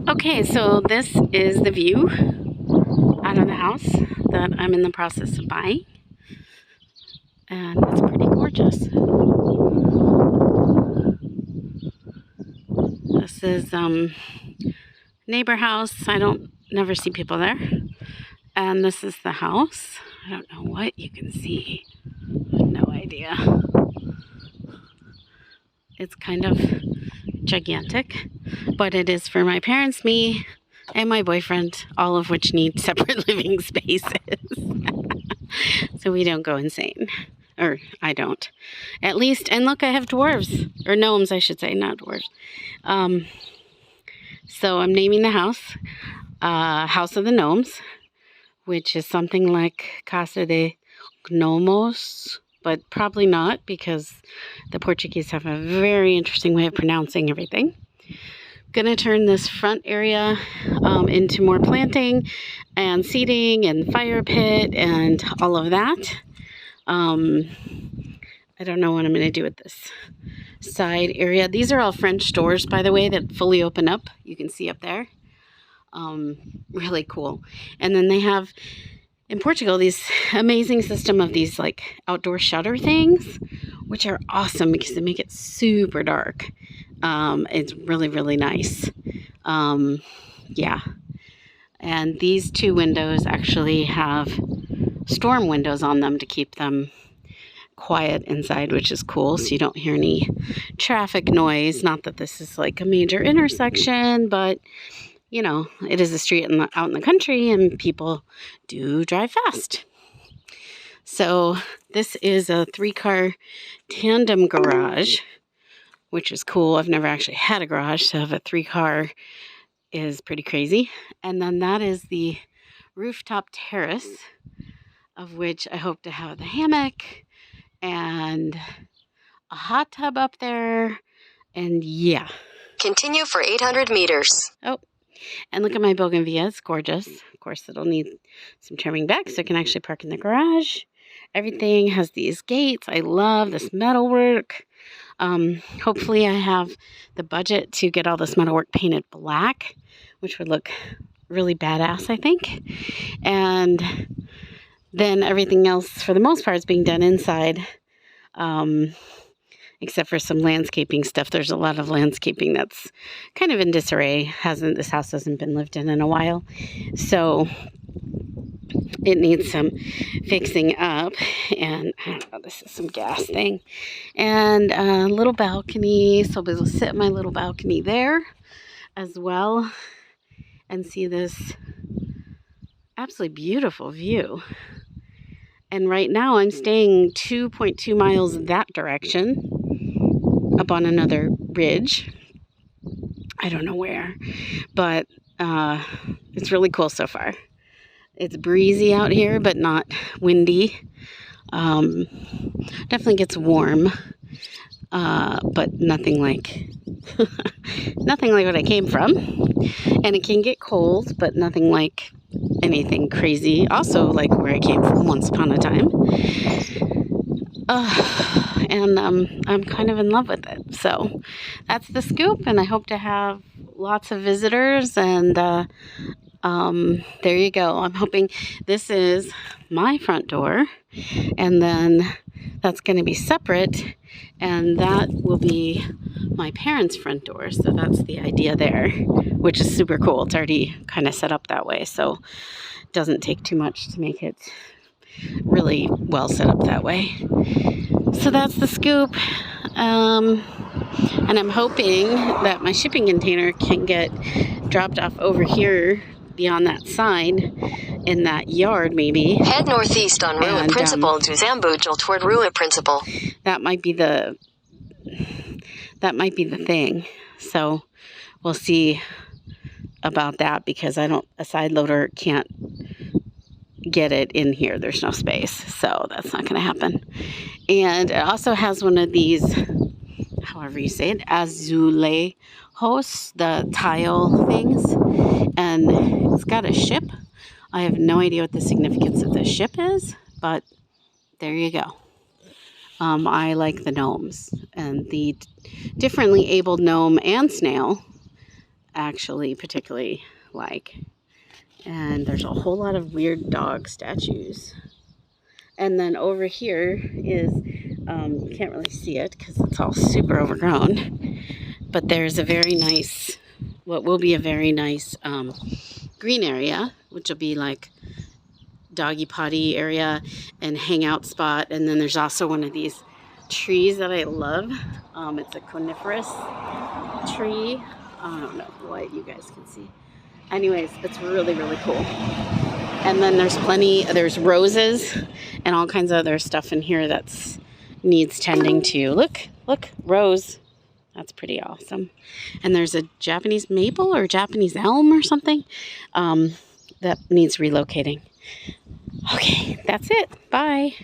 Okay, so this is the view out of the house that I'm in the process of buying, and it's pretty gorgeous. This is neighbor house. I don't never see people there, and this is the house. I don't know what you can see. No idea. It's kind of gigantic, but it is for my parents, me, and my boyfriend, all of which need separate living spaces. So we don't go insane. Or I don't. At least, and look, I have dwarves. Or gnomes, I should say, not dwarves. So I'm naming the house House of the Gnomes, which is something like Casa de Gnomos, but probably not, because the Portuguese have a very interesting way of pronouncing everything. Going to turn this front area into more planting and seating and fire pit and all of that. I don't know what I'm going to do with this side area. These are all French doors, by the way, that fully open up. You can see up there. Really cool. And then they have, in Portugal, these amazing system of these like outdoor shutter things, which are awesome because they make it super dark. It's really, really nice. Yeah. And these two windows actually have storm windows on them to keep them quiet inside, which is cool, so you don't hear any traffic noise. Not that this is like a major intersection, but you know, it is a street out in the country, and people do drive fast. So this is a 3-car tandem garage, which is cool. I've never actually had a garage, so have a 3-car is pretty crazy. And then that is the rooftop terrace, of which I hope to have the hammock and a hot tub up there. And yeah. Continue for 800 meters. Oh, and look at my bougainvillea. It's gorgeous. Of course, it'll need some trimming back so I can actually park in the garage. Everything has these gates. I love this metalwork. Hopefully I have the budget to get all this metalwork painted black, which would look really badass, I think. And then everything else, for the most part, is being done inside, except for some landscaping stuff. There's a lot of landscaping that's kind of in disarray. This house hasn't been lived in a while, so it needs some fixing up. And I don't know, this is some gas thing. And a little balcony, so I'll be able to sit in my little balcony there as well and see this absolutely beautiful view. And right now I'm staying 2.2 miles that direction up on another ridge. I don't know where, but it's really cool so far. It's breezy out here, but not windy. Definitely gets warm, but nothing like nothing like what I came from. And it can get cold, but nothing like anything crazy. Also, like where I came from once upon a time. And I'm kind of in love with it. So that's the scoop, and I hope to have lots of visitors. And there you go. I'm hoping this is my front door, and then that's going to be separate, and that will be my parents' front door. So that's the idea there, which is super cool. It's already kind of set up that way, so it doesn't take too much to make it really well set up that way. So that's the scoop. And I'm hoping that my shipping container can get dropped off over here beyond that side in that yard, maybe. Head northeast on Rua Principal to Zambujal toward Rua Principal. That might be the thing. So we'll see about that, because a side loader can't get it in here. There's no space, so that's not going to happen. And it also has one of these, however you say it, azulejos, the tile things, and it's got a ship. I have no idea what the significance of this ship is, but there you go. I like the gnomes, and the differently abled gnome and snail actually particularly like. And there's a whole lot of weird dog statues. And then over here is, you can't really see it because it's all super overgrown, but there's a very nice, what will be a very nice green area, which will be like doggy potty area and hangout spot. And then there's also one of these trees that I love. It's a coniferous tree. I don't know what you guys can see. Anyways, it's really, really cool. And then there's roses and all kinds of other stuff in here that needs tending to. Look, rose. That's pretty awesome. And there's a Japanese maple or Japanese elm or something that needs relocating. Okay, that's it. Bye.